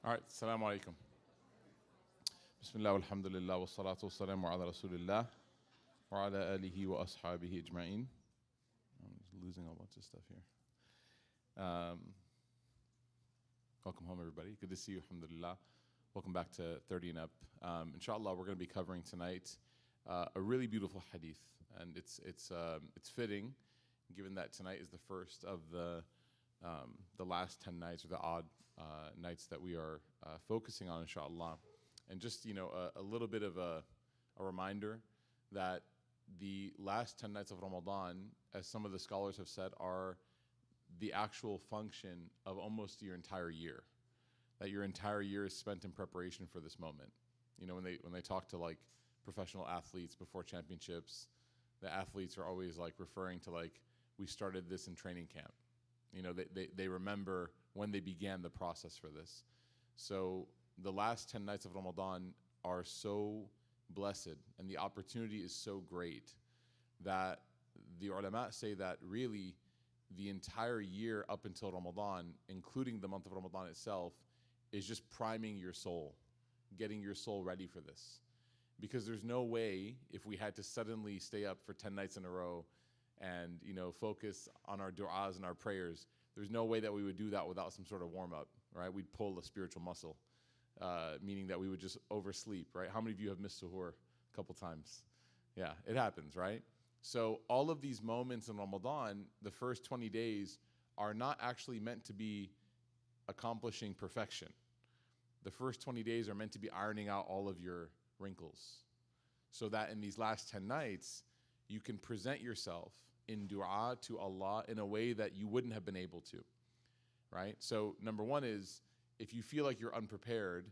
All right, Assalamu alaikum. Bismillah, alhamdulillah, wa salatu wa salamu ala rasulillah, wa ala alihi wa ashabihi ajma'in. I'm just losing a bunch of stuff here. Welcome home, everybody. Good to see you, alhamdulillah. Welcome back to 30 and Up. Inshallah, we're going to be covering tonight a really beautiful hadith. And it's fitting, given that tonight is the first of the last 10 nights, or the odd nights that we are focusing on, inshallah. And just, a little bit of a reminder that the last 10 nights of Ramadan, as some of the scholars have said, are the actual function of almost your entire year. That your entire year is spent in preparation for this moment. When they talk to like professional athletes before championships, the athletes are always like referring to like, we started this in training camp. They remember when they began the process for this. So the last 10 nights of Ramadan are so blessed, and the opportunity is so great that the ulama say that really the entire year up until Ramadan, including the month of Ramadan itself, is just priming your soul, getting your soul ready for this. Because there's no way, if we had to suddenly stay up for 10 nights in a row and focus on our du'as and our prayers, there's no way that we would do that without some sort of warm-up, right? We'd pull a spiritual muscle, meaning that we would just oversleep, right? How many of you have missed suhoor a couple times? Yeah, it happens, right? So all of these moments in Ramadan, the first 20 days, are not actually meant to be accomplishing perfection. The first 20 days are meant to be ironing out all of your wrinkles, so that in these last 10 nights, you can present yourself in dua to Allah in a way that you wouldn't have been able to, right? So number one is, if you feel like you're unprepared,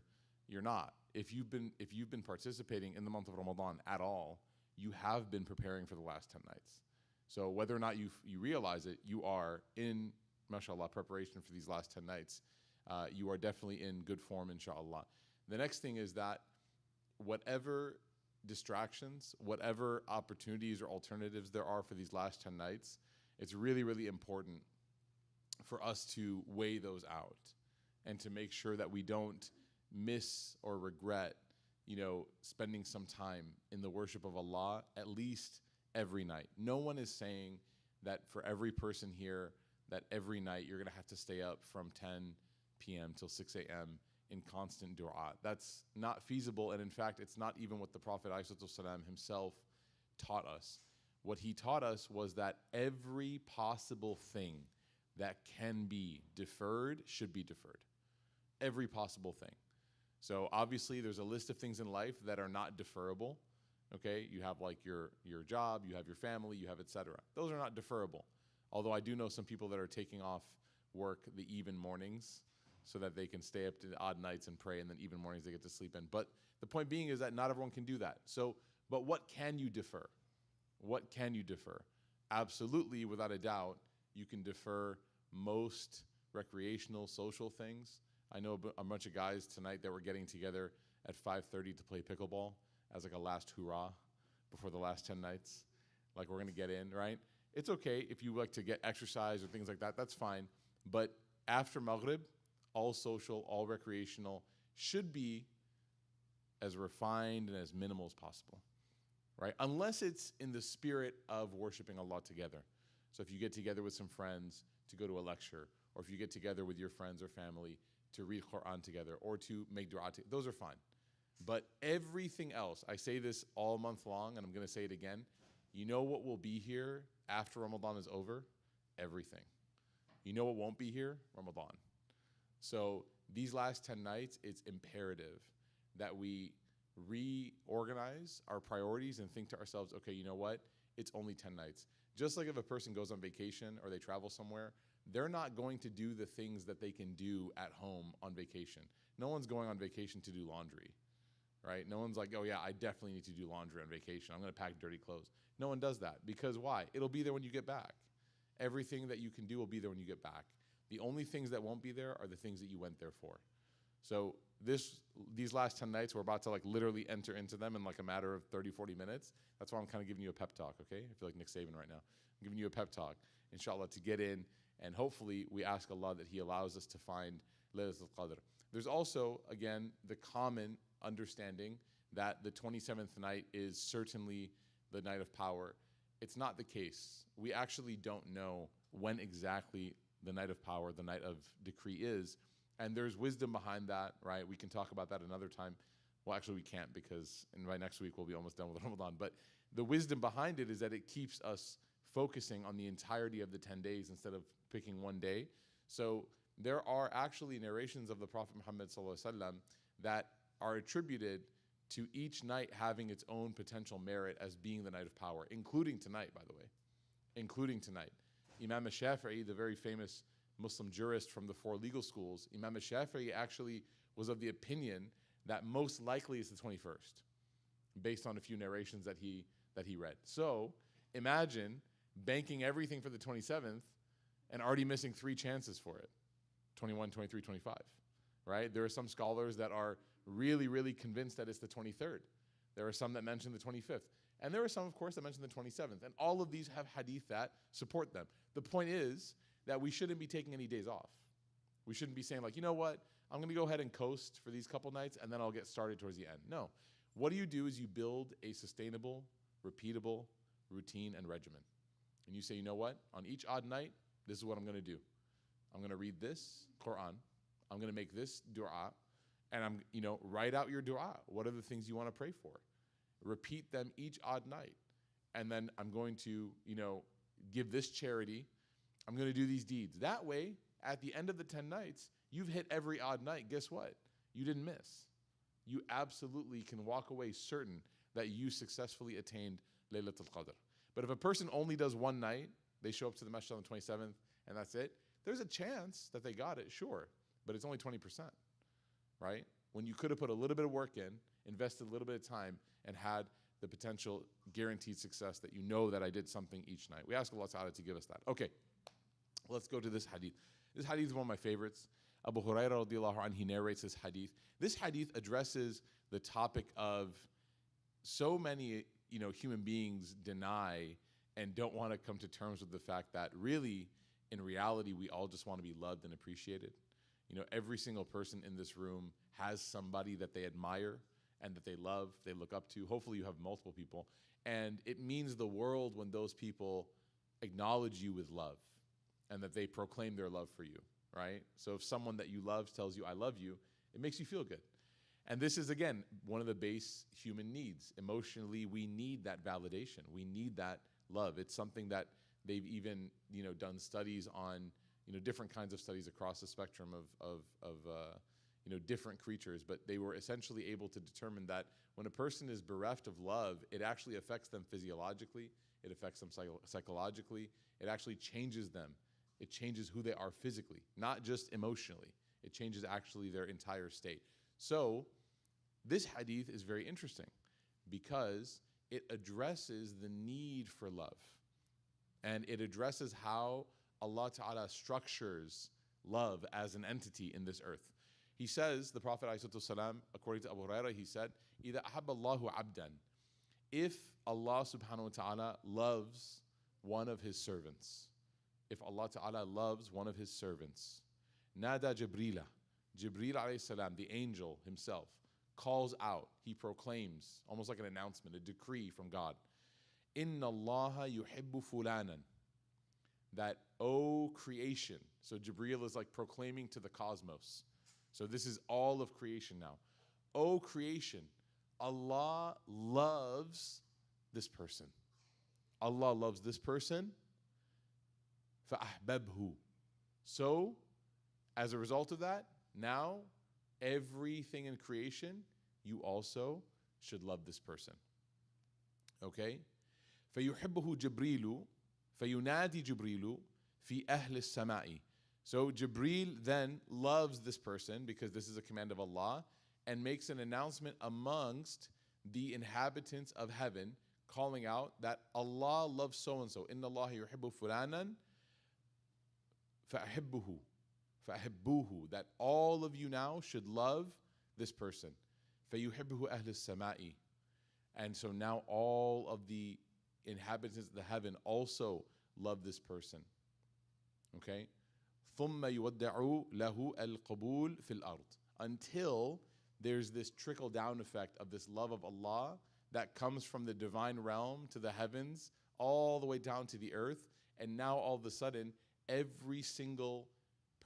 you're not. If you've been participating in the month of Ramadan at all, you have been preparing for the last 10 nights. So whether or not you realize it, you are in, mashallah, preparation for these last 10 nights. You are definitely in good form, inshallah. The next thing is that whatever distractions, whatever opportunities or alternatives there are for these last 10 nights, it's really, really important for us to weigh those out and to make sure that we don't miss or regret, spending some time in the worship of Allah at least every night. No one is saying that for every person here, that every night you're going to have to stay up from 10 p.m. till 6 a.m. in constant dua. That's not feasible, and in fact, it's not even what the Prophet ﷺ himself taught us. What he taught us was that every possible thing that can be deferred should be deferred. Every possible thing. So obviously, there's a list of things in life that are not deferrable. Okay, you have like your job, you have your family, you have etc. Those are not deferrable. Although I do know some people that are taking off work the even mornings, so that they can stay up to the odd nights and pray, and then even mornings they get to sleep in. But the point being is that not everyone can do that. But what can you defer? What can you defer? Absolutely, without a doubt, you can defer most recreational, social things. I know a bunch of guys tonight that were getting together at 5:30 to play pickleball as like a last hurrah before the last 10 nights. Like, we're going to get in, right? It's okay if you like to get exercise or things like that. That's fine. But after Maghrib, all social, all recreational, should be as refined and as minimal as possible, right? Unless it's in the spirit of worshiping Allah together. So if you get together with some friends to go to a lecture, or if you get together with your friends or family to read Quran together, or to make dua together, those are fine. But everything else, I say this all month long, and I'm going to say it again, you know what will be here after Ramadan is over? Everything. You know what won't be here? Ramadan. So these last 10 nights, it's imperative that we reorganize our priorities and think to ourselves, okay, you know what? It's only 10 nights. Just like if a person goes on vacation or they travel somewhere, they're not going to do the things that they can do at home on vacation. No one's going on vacation to do laundry, right? No one's like, oh yeah, I definitely need to do laundry on vacation. I'm going to pack dirty clothes. No one does that. Because why? It'll be there when you get back. Everything that you can do will be there when you get back. The only things that won't be there are the things that you went there for. So these last 10 nights, we're about to like literally enter into them in like a matter of 30, 40 minutes. That's why I'm kind of giving you a pep talk, okay? I feel like Nick Saban right now. I'm giving you a pep talk, inshallah, to get in, and hopefully we ask Allah that He allows us to find Laylatul Qadr. There's also, again, the common understanding that the 27th night is certainly the night of power. It's not the case. We actually don't know when exactly the night of power, the night of decree is. And there's wisdom behind that, right? We can talk about that another time. Well, actually, we can't, because by next week we'll be almost done with Ramadan. But the wisdom behind it is that it keeps us focusing on the entirety of the 10 days instead of picking one day. So there are actually narrations of the Prophet Muhammad ﷺ that are attributed to each night having its own potential merit as being the night of power, including tonight, by the way, including tonight. Imam al-Shafi'i, the very famous Muslim jurist from the four legal schools, Imam al-Shafi'i actually was of the opinion that most likely it's the 21st, based on a few narrations that he read. So imagine banking everything for the 27th and already missing 3 chances for it, 21, 23, 25, right? There are some scholars that are really, really convinced that it's the 23rd. There are some that mention the 25th. And there are some, of course, that mention the 27th. And all of these have hadith that support them. The point is that we shouldn't be taking any days off. We shouldn't be saying, like, you know what, I'm going to go ahead and coast for these couple nights, and then I'll get started towards the end. No. What do is you build a sustainable, repeatable routine and regimen. And you say, you know what, on each odd night, this is what I'm going to do. I'm going to read this Quran. I'm going to make this dua. And I'm, write out your dua. What are the things you want to pray for? Repeat them each odd night. And then I'm going to, give this charity. I'm going to do these deeds. That way, at the end of the 10 nights, you've hit every odd night. Guess what? You didn't miss. You absolutely can walk away certain that you successfully attained Laylatul Qadr. But if a person only does one night, they show up to the masjid on the 27th, and that's it, there's a chance that they got it, sure, but it's only 20%, right? When you could have put a little bit of work in, invested a little bit of time, and had the potential guaranteed success that you know that I did something each night. We ask Allah Ta'ala to give us that. Okay, let's go to this hadith. This hadith is one of my favorites. Abu Hurairah radiallahu anhu, he narrates this hadith. This hadith addresses the topic of so many, human beings deny and don't want to come to terms with the fact that really, in reality, we all just want to be loved and appreciated. Every single person in this room has somebody that they admire and that they love, they look up to. Hopefully you have multiple people. And it means the world when those people acknowledge you with love and that they proclaim their love for you, right? So if someone that you love tells you, I love you, it makes you feel good. And this is, again, one of the base human needs. Emotionally, we need that validation. We need that love. It's something that they've even, done studies on, different kinds of studies across the spectrum of different creatures. But they were essentially able to determine that when a person is bereft of love, it actually affects them physiologically. It affects them psychologically. It actually changes them. It changes who they are physically, not just emotionally. It changes actually their entire state. So this hadith is very interesting because it addresses the need for love. And it addresses how Allah Ta'ala structures love as an entity in this earth. He says, the Prophet ﷺ, according to Abu Hurairah, he said, إِذَا أَحَبَّ اللَّهُ عَبْدًا, if Allah Subhanahu wa Ta'ala loves one of his servants, if Allah Ta'ala loves one of his servants, Nada Jibrila, Jibril alayhi salam, the angel himself, calls out, he proclaims, almost like an announcement, a decree from God, Inna Allaha yuhibbu fulanan, that, O creation, so Jibril is like proclaiming to the cosmos. So this is all of creation now. O creation, Allah loves this person. Allah loves this person. فَأَحْبَبْهُ. So, as a result of that, now everything in creation, you also should love this person. Okay? فَيُحِبُّهُ جِبْرِيلُ فَيُنَادِي جِبْرِيلُ فِي أَهْلِ السَّمَاءِ. So Jibreel then loves this person because this is a command of Allah and makes an announcement amongst the inhabitants of heaven, calling out that Allah loves so-and-so. إِنَّ اللَّهَ يُحِبُّ فُلَانًا فَأَحِبُّوهُ. That all of you now should love this person. فَيُحِبُّهُ أَهْلِ السَّمَاءِ. And so now all of the inhabitants of the heaven also love this person. Okay? ثُمَّ يُوَدَّعُ لَهُ الْقَبُولِ فِي الْأَرْضِ. until there's this trickle down effect of this love of Allah that comes from the divine realm to the heavens, all the way down to the earth. And now all of a sudden, every single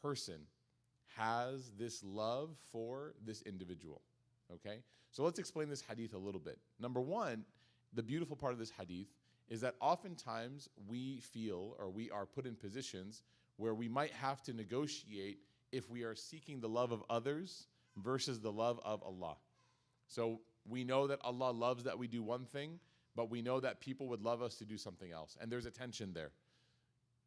person has this love for this individual. Okay? So let's explain this hadith a little bit. Number one, the beautiful part of this hadith is that oftentimes we feel, or we are put in positions where we might have to negotiate if we are seeking the love of others versus the love of Allah. So we know that Allah loves that we do one thing, but we know that people would love us to do something else. And there's a tension there,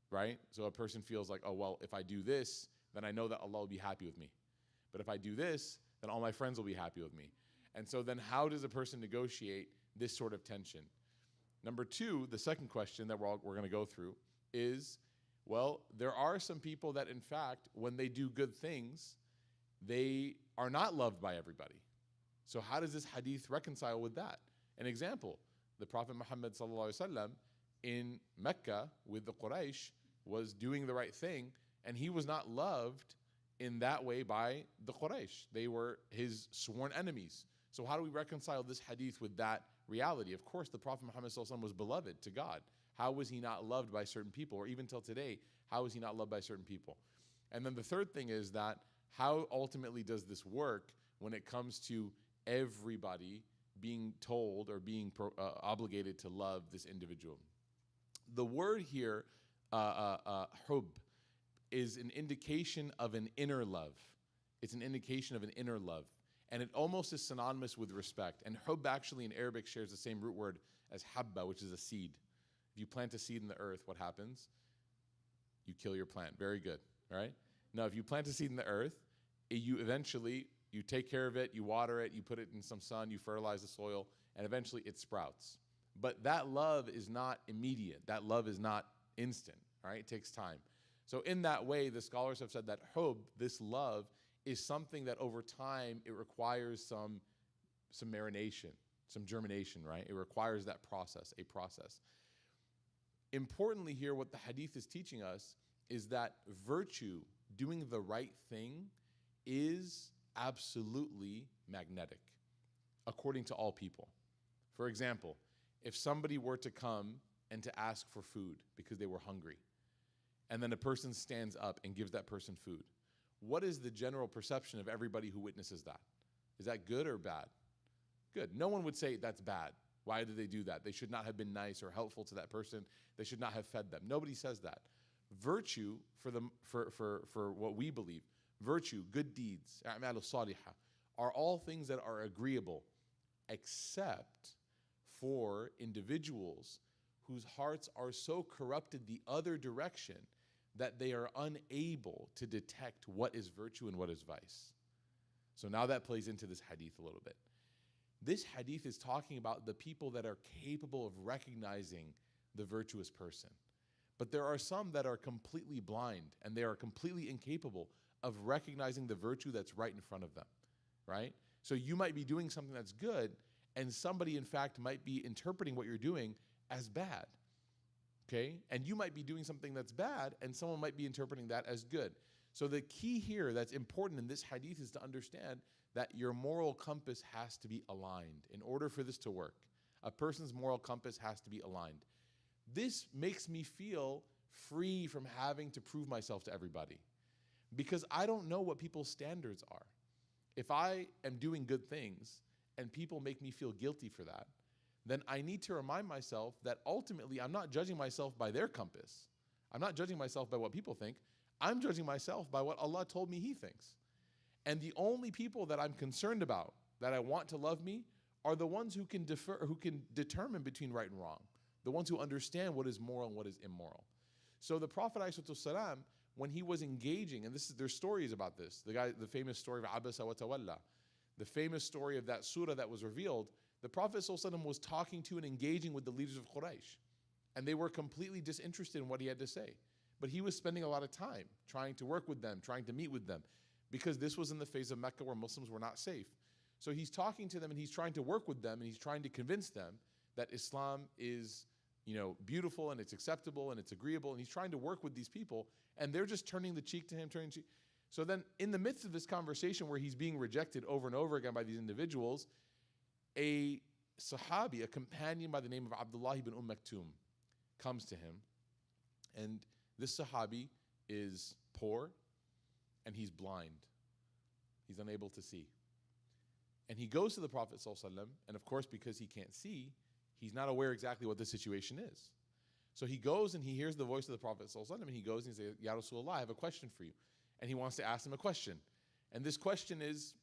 right? So a person feels like, oh, well, if I do this, then I know that Allah will be happy with me. But if I do this, then all my friends will be happy with me. And so then how does a person negotiate this sort of tension? Number two, the second question that we're going to go through is, well, there are some people that, in fact, when they do good things, they are not loved by everybody. So how does this hadith reconcile with that? An example, the Prophet Muhammad ﷺ in Mecca with the Quraysh was doing the right thing, and he was not loved in that way by the Quraysh. They were his sworn enemies. So how do we reconcile this hadith with that reality? Of course, the Prophet Muhammad ﷺ was beloved to God. How was he not loved by certain people? Or even till today, how is he not loved by certain people? And then the third thing is that how ultimately does this work when it comes to everybody being told or being obligated to love this individual? The word here, hub, is an indication of an inner love. It's an indication of an inner love. And it almost is synonymous with respect. And hub actually in Arabic shares the same root word as habba, which is a seed. If you plant a seed in the earth, what happens? You kill your plant. Very good, right? Now, if you plant a seed in the earth, you take care of it, you water it, you put it in some sun, you fertilize the soil, and eventually it sprouts. But that love is not immediate. That love is not instant, right? It takes time. So in that way, the scholars have said that hub, this love, is something that over time, it requires some marination, some germination, right? It requires that process, a process. Importantly here, what the hadith is teaching us is that virtue, doing the right thing, is absolutely magnetic, according to all people. For example, if somebody were to come and to ask for food because they were hungry, and then a person stands up and gives that person food, what is the general perception of everybody who witnesses that? Is that good or bad? Good. No one would say that's bad. Why did they do that? They should not have been nice or helpful to that person. They should not have fed them. Nobody says that. Virtue, for what we believe, virtue, good deeds, a'mal salihah, are all things that are agreeable, except for individuals whose hearts are so corrupted the other direction that they are unable to detect what is virtue and what is vice. So now that plays into this hadith a little bit. This hadith is talking about the people that are capable of recognizing the virtuous person. But there are some that are completely blind and they are completely incapable of recognizing the virtue that's right in front of them, right? So you might be doing something that's good and somebody in fact might be interpreting what you're doing as bad, okay? And you might be doing something that's bad and someone might be interpreting that as good. So the key here that's important in this hadith is to understand that your moral compass has to be aligned in order for this to work. A person's moral compass has to be aligned. This makes me feel free from having to prove myself to everybody because I don't know what people's standards are. If I am doing good things and people make me feel guilty for that, then I need to remind myself that ultimately I'm not judging myself by their compass. I'm not judging myself by what people think. I'm judging myself by what Allah told me He thinks. And the only people that I'm concerned about, that I want to love me, are the ones who can determine between right and wrong, the ones who understand what is moral and what is immoral. So the Prophet ﷺ, when he was engaging, and there's stories about this, the famous story of Abasa wa Tawalla, the famous story of that surah that was revealed, the Prophet ﷺ was talking to and engaging with the leaders of Quraysh, and they were completely disinterested in what he had to say. But he was spending a lot of time trying to work with them, trying to meet with them, because this was in the phase of Mecca where Muslims were not safe. So he's talking to them and he's trying to work with them and he's trying to convince them that Islam is, beautiful and it's acceptable and it's agreeable, and he's trying to work with these people and they're just turning the cheek to him, So then in the midst of this conversation where he's being rejected over and over again by these individuals, a sahabi, a companion by the name of Abdullah ibn Maktoum, comes to him. And this sahabi is poor and he's blind. He's unable to see. And he goes to the Prophet ﷺ, and of course, because he can't see, he's not aware exactly what the situation is. So he goes and he hears the voice of the Prophet ﷺ, and he goes and he says, Ya Rasulullah, I have a question for you. And he wants to ask him a question. And this question is,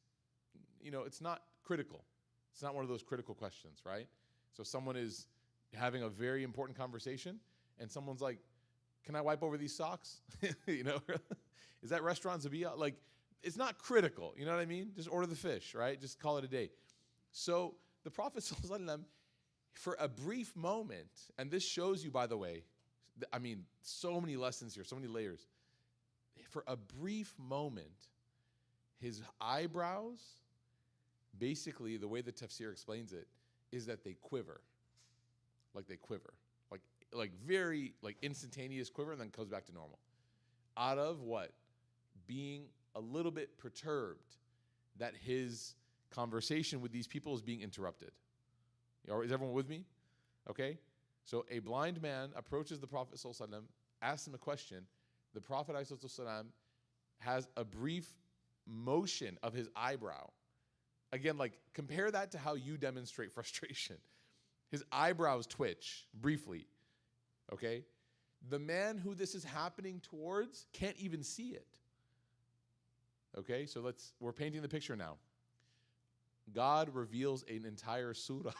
it's not critical. It's not one of those critical questions, right? So someone is having a very important conversation, and someone's like, can I wipe over these socks? Is that restaurant Zabiyah? Like, it's not critical, you know what I mean? Just order the fish, right? Just call it a day. So the Prophet ﷺ, for a brief moment, and this shows you, by the way, so many lessons here, so many layers. For a brief moment, his eyebrows, basically the way the tafsir explains it, is that they quiver. Like they quiver. Like very instantaneous quiver, and then goes back to normal. Out of what? Being a little bit perturbed that his conversation with these people is being interrupted. Is everyone with me? Okay? So a blind man approaches the Prophet ﷺ, asks him a question. The Prophet ﷺ has a brief motion of his eyebrow. Again, compare that to how you demonstrate frustration. His eyebrows twitch briefly. Okay? The man who this is happening towards can't even see it. Okay? So we're painting the picture now. God reveals an entire surah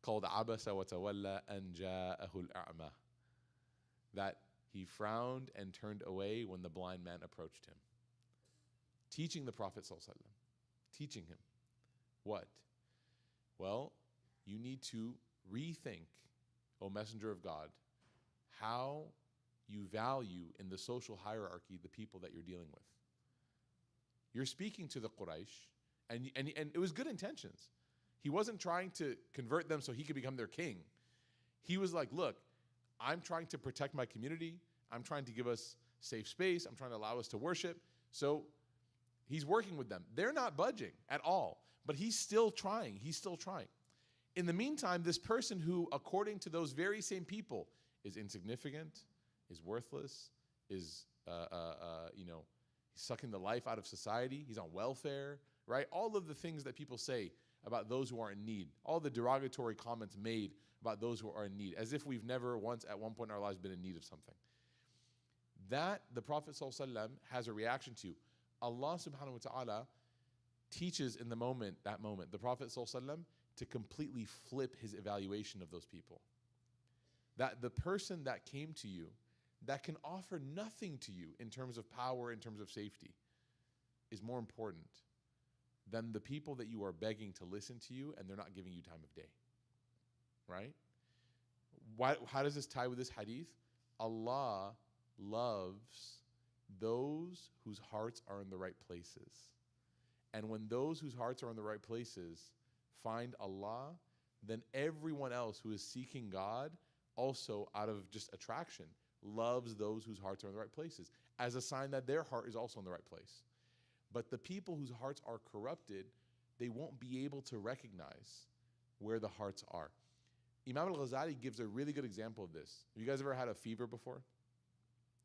called Abasa wa Tawalla an Ja'ahu al-A'ma, that he frowned and turned away when the blind man approached him. Teaching the Prophet ﷺ, teaching him what? Well, you need to rethink, O Messenger of God, how you value in the social hierarchy the people that you're dealing with. You're speaking to the Quraysh, and it was good intentions. He wasn't trying to convert them so he could become their king. He was like, look, I'm trying to protect my community. I'm trying to give us safe space. I'm trying to allow us to worship. So he's working with them. They're not budging at all, but he's still trying. He's still trying. In the meantime, this person who, according to those very same people, is insignificant, is worthless, is, he's sucking the life out of society. He's on welfare, right? All of the things that people say about those who are in need, all the derogatory comments made about those who are in need, as if we've never once at one point in our lives been in need of something. That the Prophet ﷺ has a reaction to. Allah subhanahu wa ta'ala teaches in the moment, the Prophet ﷺ to completely flip his evaluation of those people. That the person that came to you, that can offer nothing to you in terms of power, in terms of safety, is more important than the people that you are begging to listen to you and they're not giving you time of day. Right? How does this tie with this hadith? Allah loves those whose hearts are in the right places. And when those whose hearts are in the right places find Allah, then everyone else who is seeking God, also out of just attraction, loves those whose hearts are in the right places, as a sign that their heart is also in the right place. But the people whose hearts are corrupted, they won't be able to recognize where the hearts are. Imam al-Ghazali gives a really good example of this. Have you guys ever had a fever before?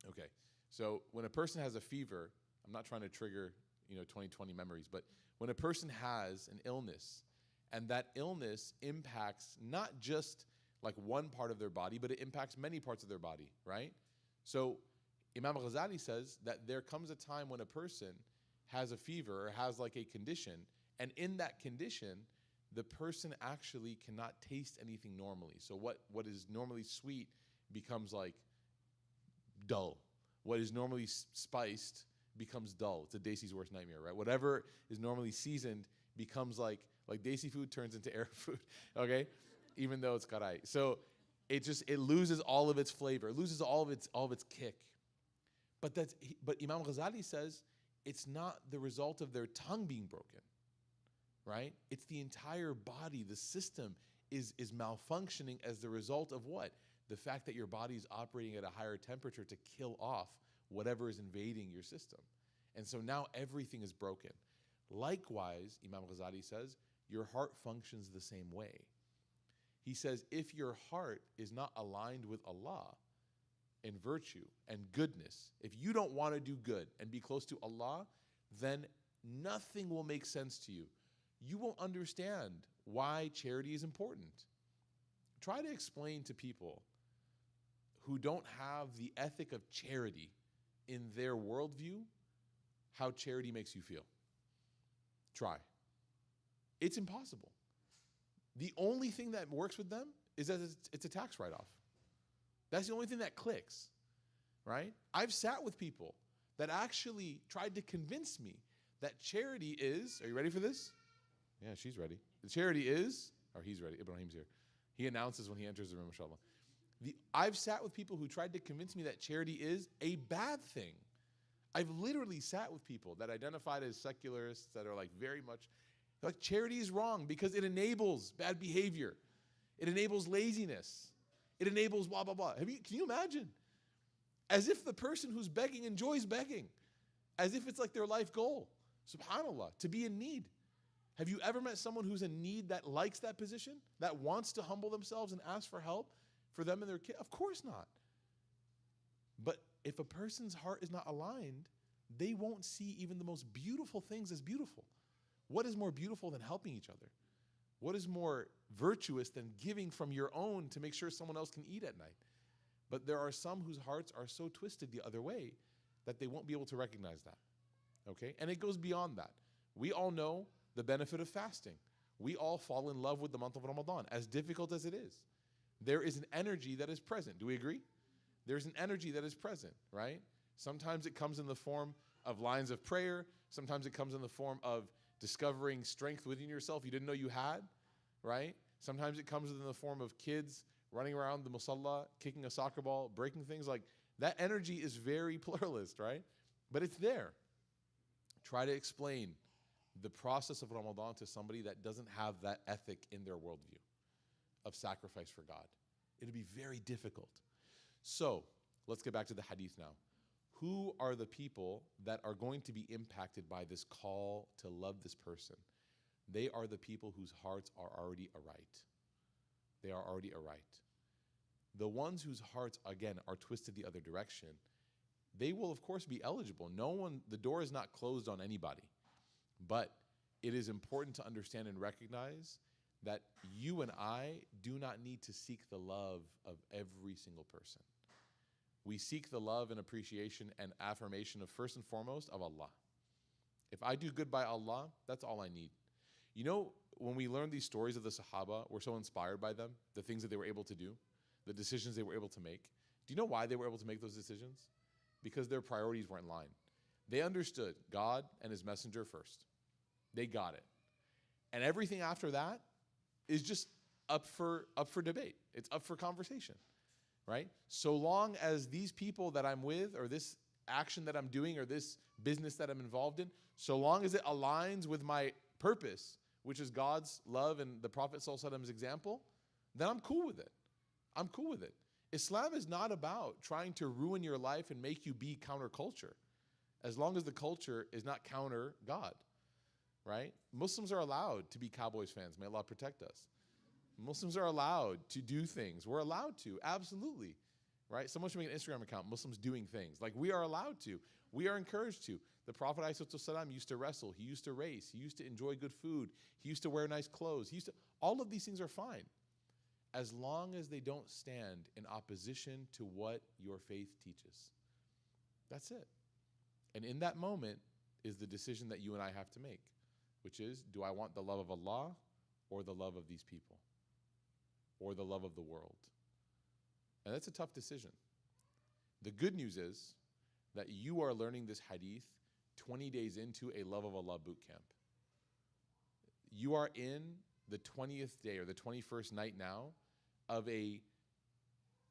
Okay. So when a person has a fever, I'm not trying to trigger 2020 memories, but when a person has an illness, and that illness impacts not just one part of their body, but it impacts many parts of their body, right? So Imam al-Ghazali says that there comes a time when a person has a fever or has a condition, and in that condition, the person actually cannot taste anything normally. So what is normally sweet becomes dull. What is normally spiced becomes dull. It's a Desi's worst nightmare, right? Whatever is normally seasoned becomes like Desi food turns into Arab food, okay? Even though it's karai. So it loses all of its flavor. It loses all of its kick. But Imam Ghazali says it's not the result of their tongue being broken, right? It's the entire body. The system is malfunctioning as the result of what? The fact that your body is operating at a higher temperature to kill off whatever is invading your system. And so now everything is broken. Likewise, Imam Ghazali says, your heart functions the same way. He says, if your heart is not aligned with Allah in virtue and goodness, if you don't want to do good and be close to Allah, then nothing will make sense to you. You won't understand why charity is important. Try to explain to people who don't have the ethic of charity in their worldview how charity makes you feel. Try. It's impossible. The only thing that works with them is that it's a tax write-off. That's the only thing that clicks, right? I've sat with people that actually tried to convince me that charity is, are you ready for this? Yeah, she's ready. The charity is, or he's ready, Ibrahim's here. He announces when he enters the room, mashallah. I've sat with people who tried to convince me that charity is a bad thing. I've literally sat with people that identified as secularists that are like very much, like charity is wrong because it enables bad behavior. It enables laziness. It enables blah, blah, blah. Can you imagine? As if the person who's begging enjoys begging. As if it's like their life goal. SubhanAllah, to be in need. Have you ever met someone who's in need that likes that position? That wants to humble themselves and ask for help for them and their kid? Of course not. But if a person's heart is not aligned, they won't see even the most beautiful things as beautiful. What is more beautiful than helping each other? What is more virtuous than giving from your own to make sure someone else can eat at night? But there are some whose hearts are so twisted the other way that they won't be able to recognize that. Okay? And it goes beyond that. We all know the benefit of fasting. We all fall in love with the month of Ramadan, as difficult as it is. There is an energy that is present. Do we agree? There's an energy that is present, right? Sometimes it comes in the form of lines of prayer. Sometimes it comes in the form of discovering strength within yourself you didn't know you had, right? Sometimes it comes in the form of kids running around the musalla, kicking a soccer ball, breaking things. Like that energy is very pluralist, right? But it's there. Try to explain the process of Ramadan to somebody that doesn't have that ethic in their worldview of sacrifice for God. It'll be very difficult. So let's get back to the hadith now. Who are the people that are going to be impacted by this call to love this person? They are the people whose hearts are already aright. They are already aright. The ones whose hearts, again, are twisted the other direction, they will, of course, be eligible. The door is not closed on anybody. But it is important to understand and recognize that you and I do not need to seek the love of every single person. We seek the love and appreciation and affirmation of, first and foremost, of Allah. If I do good by Allah, that's all I need. You know, when we learn these stories of the Sahaba, we're so inspired by them, the things that they were able to do, the decisions they were able to make. Do you know why they were able to make those decisions? Because their priorities were in line. They understood God and His messenger first. They got it. And everything after that is just up for debate. It's up for conversation, right? So long as these people that I'm with, or this action that I'm doing, or this business that I'm involved in, so long as it aligns with my purpose, which is God's love and the Prophet ﷺ's example, then I'm cool with it. I'm cool with it. Islam is not about trying to ruin your life and make you be counterculture, as long as the culture is not counter God, right? Muslims are allowed to be Cowboys fans. May Allah protect us. Muslims are allowed to do things. We're allowed to, absolutely, right? Someone should make an Instagram account, Muslims doing things. Like, we are allowed to. We are encouraged to. The Prophet ﷺ used to wrestle. He used to race. He used to enjoy good food. He used to wear nice clothes. All of these things are fine, as long as they don't stand in opposition to what your faith teaches. That's it. And in that moment is the decision that you and I have to make, which is, do I want the love of Allah or the love of these people or the love of the world? And that's a tough decision. The good news is that you are learning this hadith 20 days into a love of Allah boot camp. You are in the 20th day or the 21st night now of a,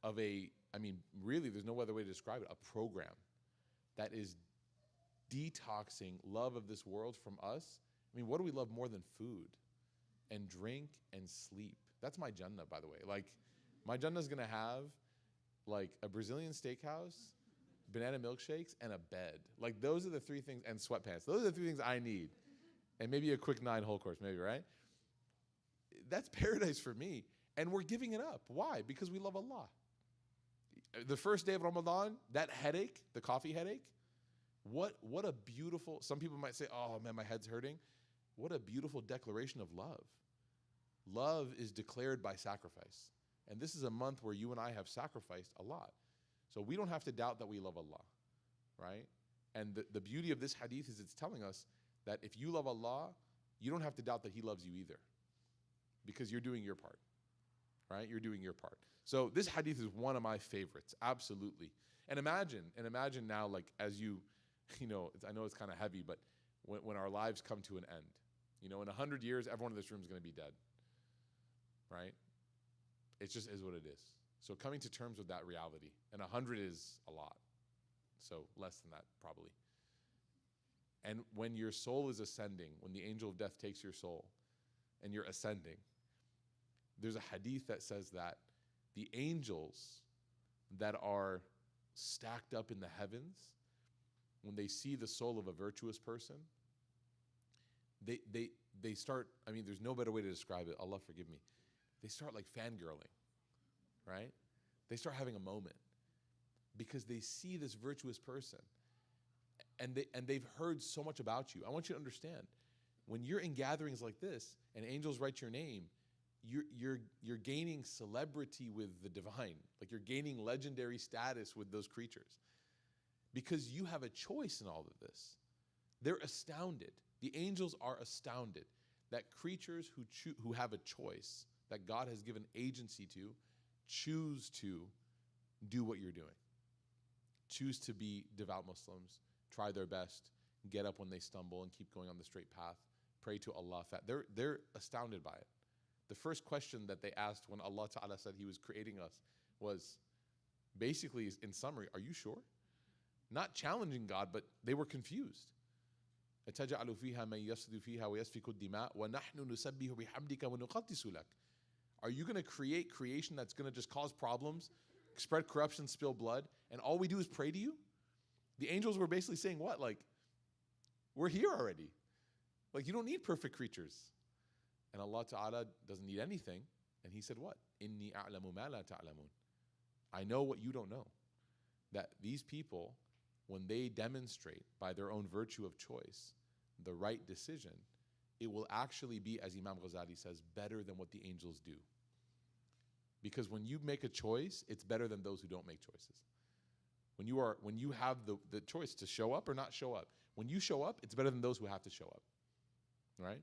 I mean, really, there's no other way to describe it, a program that is detoxing love of this world from us. I mean, what do we love more than food and drink and sleep? That's my Jannah, by the way. Like, my Jannah is going to have like a Brazilian steakhouse, banana milkshakes, and a bed. Like, those are the three things, and sweatpants. Those are the three things I need. And maybe a quick 9-hole course, maybe, right? That's paradise for me. And we're giving it up. Why? Because we love Allah. The first day of Ramadan, that headache, the coffee headache, what a beautiful, some people might say, oh man, my head's hurting. What a beautiful declaration of love. Love is declared by sacrifice. And this is a month where you and I have sacrificed a lot. So we don't have to doubt that we love Allah, right? And the beauty of this hadith is it's telling us that if you love Allah, you don't have to doubt that He loves you either, because you're doing your part, right? You're doing your part. So this hadith is one of my favorites, absolutely. And imagine now, like, as you know, I know it's kind of heavy, but when our lives come to an end, in 100 years, everyone in this room is going to be dead, right? It just is what it is. So coming to terms with that reality, and 100 is a lot, so less than that probably. And when your soul is ascending, when the angel of death takes your soul and you're ascending, there's a hadith that says that the angels that are stacked up in the heavens, when they see the soul of a virtuous person, they start, there's no better way to describe it, Allah forgive me. They start like fangirling, right? They start having a moment because they see this virtuous person and they've heard so much about you. I want you to understand, when you're in gatherings like this and angels write your name, you're gaining celebrity with the divine. Like, you're gaining legendary status with those creatures because you have a choice in all of this. They're astounded. The angels are astounded that creatures who have a choice, that God has given agency to, choose to do what you're doing. Choose to be devout Muslims, try their best, get up when they stumble and keep going on the straight path, pray to Allah. They're astounded by it. The first question that they asked when Allah Ta'ala said He was creating us was basically, in summary, are you sure? Not challenging God, but they were confused. أَتَجْعَلُ فِيهَا مَنْ يَفْسِدُ فِيهَا وَيَسْفِكُ الدِّمَاءَ وَنَحْنُ نُسَبِّحُ بِحَمْدِكَ وَنُقَدِّسُ لَكَ. Are you going to create creation that's going to just cause problems, spread corruption, spill blood, and all we do is pray to you? The angels were basically saying what? Like, we're here already. Like, you don't need perfect creatures. And Allah Ta'ala doesn't need anything. And He said what? إِنِّي أَعْلَمُ مَا لَا تَعْلَمُونَ. I know what you don't know. That these people, when they demonstrate by their own virtue of choice the right decision, it will actually be, as Imam Ghazali says, better than what the angels do. Because when you make a choice, it's better than those who don't make choices. When you have the choice to show up or not show up, when you show up, it's better than those who have to show up, right?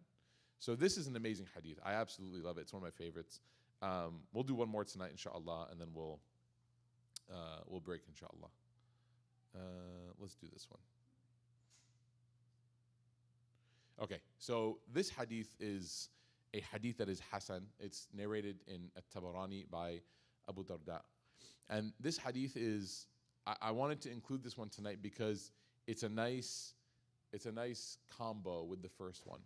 So this is an amazing hadith. I absolutely love it. It's one of my favorites. We'll do one more tonight, inshallah, and then we'll break, inshallah. Let's do this one. Okay, so this hadith is a hadith that is Hasan. It's narrated in At-Tabarani by Abu Darda. And this hadith is, I wanted to include this one tonight because it's a nice combo with the first one.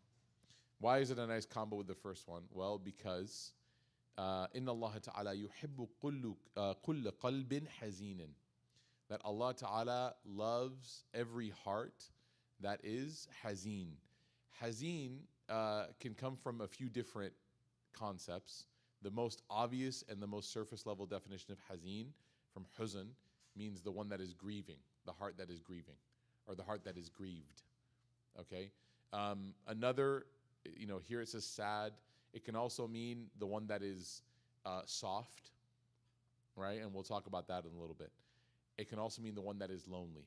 Why is it a nice combo with the first one? Well, because Inna Allah Ta'ala yuhibbu kulla qalbin hazinin. That Allah Ta'ala loves every heart that is hazin. Hazin can come from a few different concepts. The most obvious and the most surface level definition of hazin from huzn means the one that is grieving, the heart that is grieving, or the heart that is grieved. Okay? Another, here it says sad. It can also mean the one that is soft, right? And we'll talk about that in a little bit. It can also mean the one that is lonely.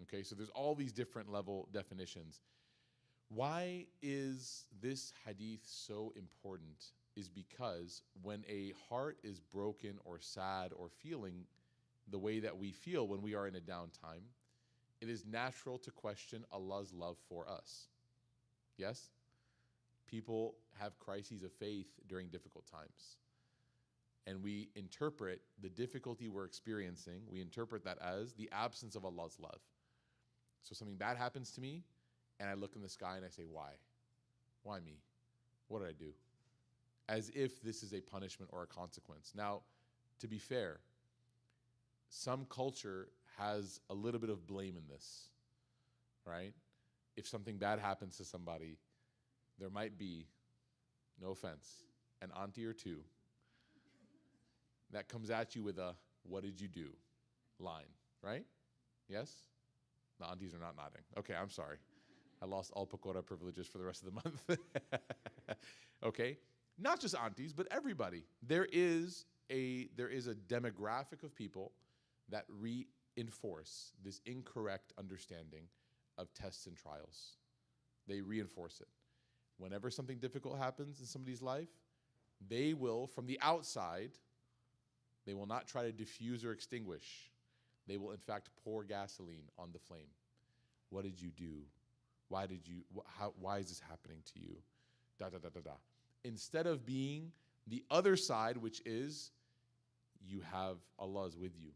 Okay, so there's all these different level definitions. Why is this hadith so important? Is because when a heart is broken or sad or feeling the way that we feel when we are in a downtime, it is natural to question Allah's love for us. Yes? People have crises of faith during difficult times. And we interpret the difficulty we're experiencing, we interpret that as the absence of Allah's love. So something bad happens to me, and I look in the sky and I say, why? Why me? What did I do? As if this is a punishment or a consequence. Now, to be fair, some culture has a little bit of blame in this, right? If something bad happens to somebody, there might be, no offense, an auntie or two that comes at you with a, what did you do line, right? Yes? The aunties are not nodding. Okay, I'm sorry. I lost all Pakora privileges for the rest of the month. Okay? Not just aunties, but everybody. There is a demographic of people that reinforce this incorrect understanding of tests and trials. They reinforce it. Whenever something difficult happens in somebody's life, they will, from the outside, they will not try to diffuse or extinguish. They will, in fact, pour gasoline on the flame. What did you do? Why is this happening to you? Da, da, da, da, da. Instead of being the other side, which is, you have Allah's with you.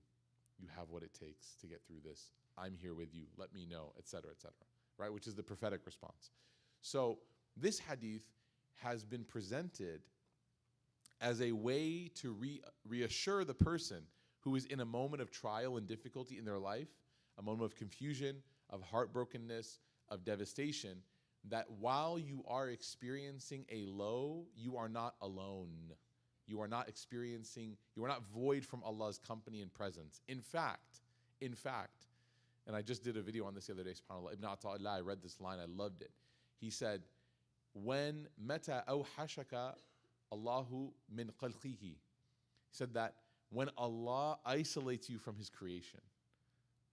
You have what it takes to get through this. I'm here with you. Let me know, etc., right? Which is the prophetic response. So this hadith has been presented as a way to reassure the person who is in a moment of trial and difficulty in their life, a moment of confusion, of heartbrokenness, of devastation, that while you are experiencing a low, you are not alone. You are not void from Allah's company and presence. In fact, and I just did a video on this the other day, subhanAllah, Ibn Ata'illah, I read this line, I loved it. He said, when mata awhashaka Allahu min khalqihi. He said that when Allah isolates you from His creation,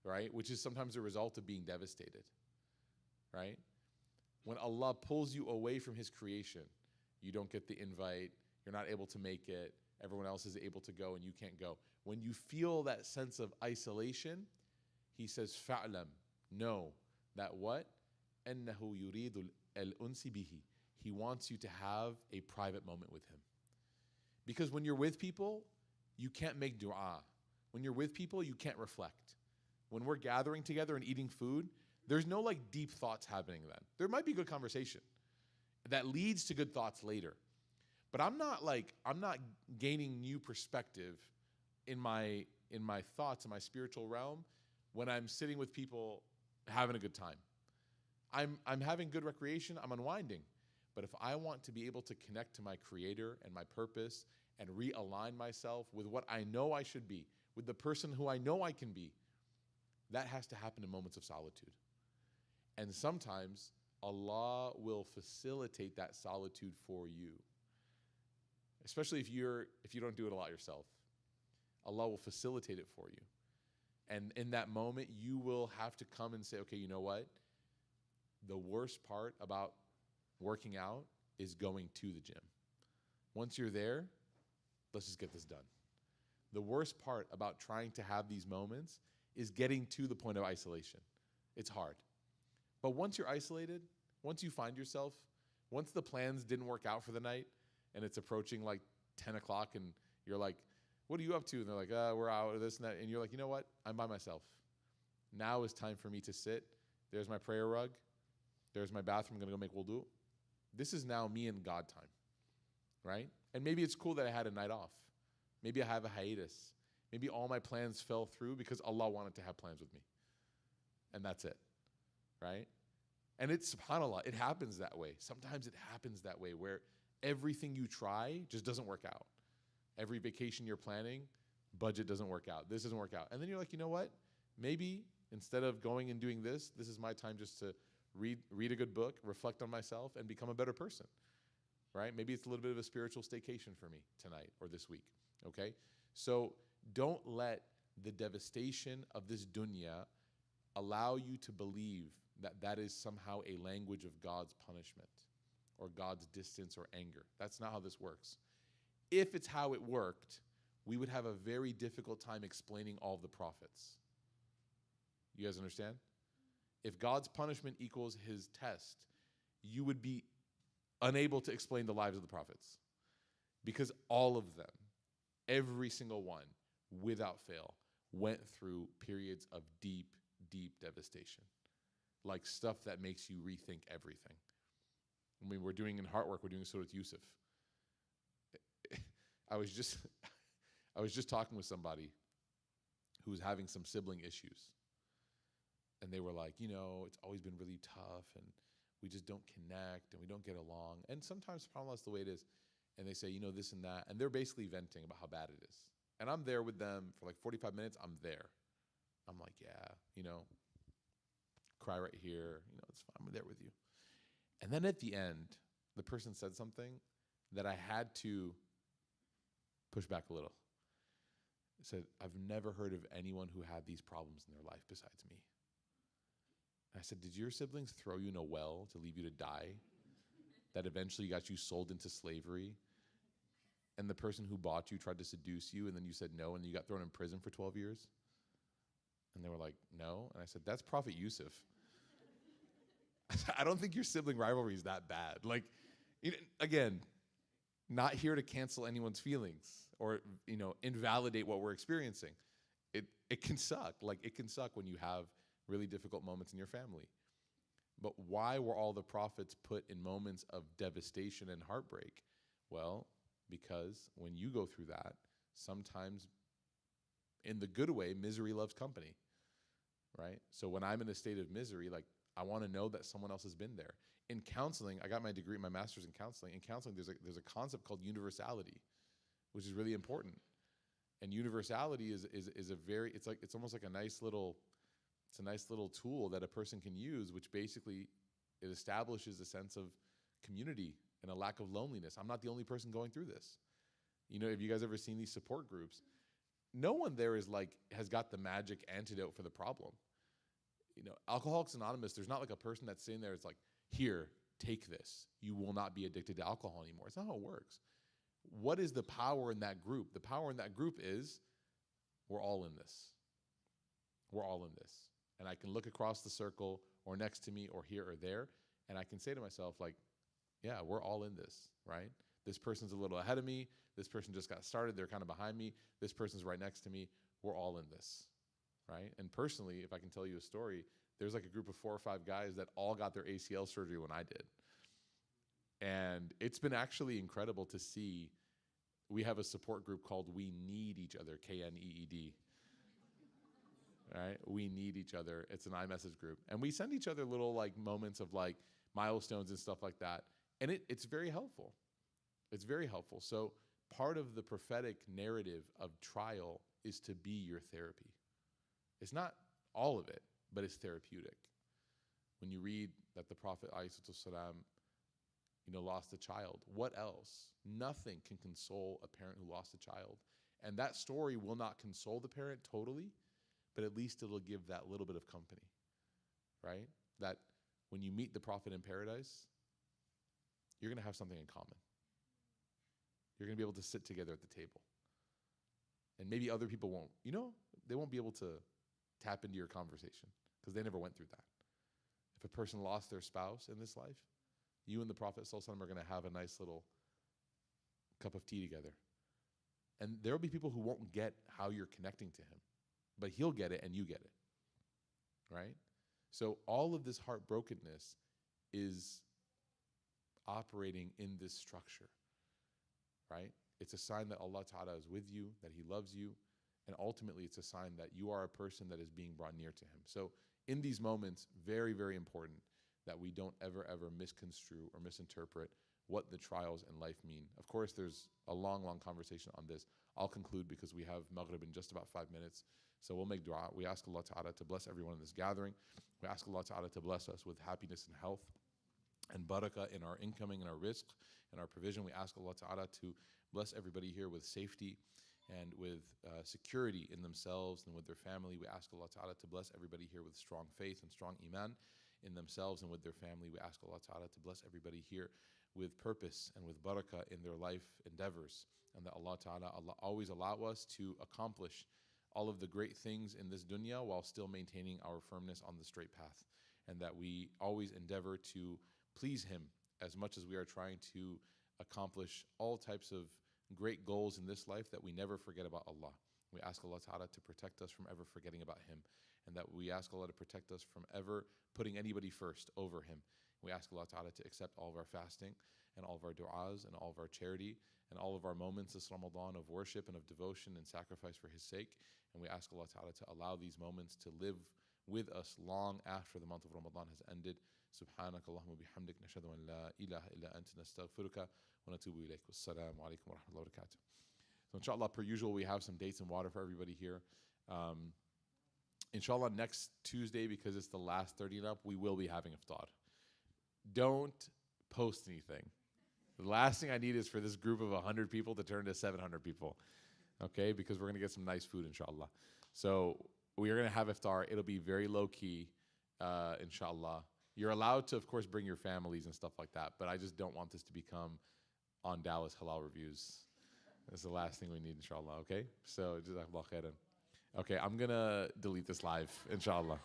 right, which is sometimes a result of being devastated, right? When Allah pulls you away from His creation, you don't get the invite, you're not able to make it, everyone else is able to go and you can't go. When you feel that sense of isolation, He says, fa'lam, know that what? أَنَّهُ يُرِيدُ الْأُنْسِ بِهِ. He wants you to have a private moment with Him. Because when you're with people, you can't make dua. When you're with people, you can't reflect. When we're gathering together and eating food, there's no like deep thoughts happening then. There might be good conversation that leads to good thoughts later. But I'm not gaining new perspective in my thoughts, in my spiritual realm, when I'm sitting with people having a good time. I'm having good recreation, I'm unwinding. But if I want to be able to connect to my Creator and my purpose and realign myself with what I know I should be, with the person who I know I can be, that has to happen in moments of solitude. And sometimes Allah will facilitate that solitude for you. Especially if you don't do it a lot yourself. Allah will facilitate it for you. And in that moment, you will have to come and say, okay, you know what? The worst part about working out is going to the gym. Once you're there, let's just get this done. The worst part about trying to have these moments is getting to the point of isolation. It's hard. But once you're isolated, once you find yourself, once the plans didn't work out for the night and it's approaching like 10 o'clock and you're like, what are you up to? And they're like, we're out of this and that. And you're like, you know what? I'm by myself. Now is time for me to sit. There's my prayer rug. There's my bathroom. I'm going to go make wudu. This is now me and God time, right? And maybe it's cool that I had a night off. Maybe I have a hiatus. Maybe all my plans fell through because Allah wanted to have plans with me. And that's it, right? And it's, subhanAllah, it happens that way. Sometimes it happens that way where everything you try just doesn't work out. Every vacation you're planning, budget doesn't work out. This doesn't work out. And then you're like, you know what? Maybe instead of going and doing this, this is my time just to read a good book, reflect on myself, and become a better person, right? Maybe it's a little bit of a spiritual staycation for me tonight or this week, okay? So don't let the devastation of this dunya allow you to believe that that is somehow a language of God's punishment or God's distance or anger. That's not how this works. If it's how it worked, we would have a very difficult time explaining all of the prophets. You guys understand? If God's punishment equals His test, you would be unable to explain the lives of the prophets. Because all of them, every single one, without fail, went through periods of deep, deep devastation. Like stuff that makes you rethink everything. I mean, we're doing in Heart Work, we're doing Surah Yusuf. I was just talking with somebody who was having some sibling issues. And they were like, it's always been really tough and we just don't connect and we don't get along. And sometimes, subhanAllah, that's the way it is. And they say, this and that. And they're basically venting about how bad it is. And I'm there with them for like 45 minutes. I'm there. I'm like, yeah, cry right here. It's fine. I'm there with you. And then at the end, the person said something that I had to push back a little. It said, I've never heard of anyone who had these problems in their life besides me. I said, did your siblings throw you in a well to leave you to die? That eventually got you sold into slavery? And the person who bought you tried to seduce you, and then you said no, and you got thrown in prison for 12 years? And they were like, no. And I said, that's Prophet Yusuf. I don't think your sibling rivalry is that bad. Like, again, not here to cancel anyone's feelings or, invalidate what we're experiencing. It can suck. Like, it can suck when you have really difficult moments in your family. But why were all the prophets put in moments of devastation and heartbreak? Well, because when you go through that, sometimes in the good way, misery loves company, right? So when I'm in a state of misery, like, I want to know that someone else has been there. In counseling, I got my degree, my master's in counseling. In counseling, there's a concept called universality, which is really important. And universality is a very, it's almost like a nice little tool that a person can use, which basically it establishes a sense of community and a lack of loneliness. I'm not the only person going through this. Have you guys ever seen these support groups? No one there has got the magic antidote for the problem. Alcoholics Anonymous, there's not like a person that's sitting there, it's like, here, take this. You will not be addicted to alcohol anymore. It's not how it works. What is the power in that group? The power in that group is we're all in this. We're all in this. And I can look across the circle or next to me or here or there, and I can say to myself, like, yeah, we're all in this, right? This person's a little ahead of me. This person just got started. They're kind of behind me. This person's right next to me. We're all in this, right? And personally, if I can tell you a story, there's like a group of 4 or 5 guys that all got their ACL surgery when I did. And it's been actually incredible to see. We have a support group called We Need Each Other, KNEED. Right? We need each other. It's an iMessage group. And we send each other little like moments of like milestones and stuff like that. And it's very helpful. It's very helpful. So part of the prophetic narrative of trial is to be your therapy. It's not all of it, but it's therapeutic. When you read that the Prophet ﷺ, lost a child, what else? Nothing can console a parent who lost a child. And that story will not console the parent totally, but at least it'll give that little bit of company, right? That when you meet the Prophet in paradise, you're going to have something in common. You're going to be able to sit together at the table. And maybe other people won't. They won't be able to tap into your conversation because they never went through that. If a person lost their spouse in this life, you and the Prophet ﷺ are going to have a nice little cup of tea together. And there will be people who won't get how you're connecting to him, but he'll get it and you get it, right? So all of this heartbrokenness is operating in this structure, right? It's a sign that Allah Ta'ala is with you, that he loves you, and ultimately it's a sign that you are a person that is being brought near to him. So in these moments, very, very important that we don't ever, ever misconstrue or misinterpret what the trials in life mean. Of course, there's a long, long conversation on this. I'll conclude because we have Maghrib in just about 5 minutes. So we'll make dua. We ask Allah Ta'ala to bless everyone in this gathering. We ask Allah Ta'ala to bless us with happiness and health and barakah in our incoming and our rizq and our provision. We ask Allah Ta'ala to bless everybody here with safety and with security in themselves and with their family. We ask Allah Ta'ala to bless everybody here with strong faith and strong iman in themselves and with their family. We ask Allah Ta'ala to bless everybody here with purpose and with barakah in their life endeavors, and that Allah Ta'ala always allow us to accomplish all of the great things in this dunya while still maintaining our firmness on the straight path, and that we always endeavor to please Him as much as we are trying to accomplish all types of great goals in this life, that we never forget about Allah. We ask Allah Ta'ala to protect us from ever forgetting about Him, and that we ask Allah to protect us from ever putting anybody first over Him. We ask Allah Ta'ala to accept all of our fasting and all of our du'as and all of our charity and all of our moments this Ramadan of worship and of devotion and sacrifice for His sake. And we ask Allah Ta'ala to allow these moments to live with us long after the month of Ramadan has ended. سبحانك اللهم وبحمدك نشهد أن لا إله إلا أنت نستغفرك ونتوب إليك والسلام عليكم ورحمة الله وبركاته. So inshallah, per usual, we have some dates and water for everybody here. Inshallah, next Tuesday, because it's the last 30 and up, we will be having iftar. Don't post anything. The last thing I need is for this group of 100 people to turn to 700 people, okay? Because we're going to get some nice food, inshallah. So we are going to have iftar. It'll be very low-key, inshallah. You're allowed to, of course, bring your families and stuff like that, but I just don't want this to become on Dallas Halal Reviews. That's the last thing we need, inshallah, okay? So, jazakallah khairan. Okay, I'm going to delete this live, inshallah.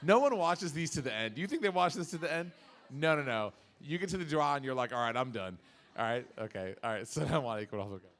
No one watches these to the end. Do you think they watch this to the end? No. You get to the dua and you're like, all right, I'm done. All right, okay. All right, assalamu alaikum wa rahmatullah.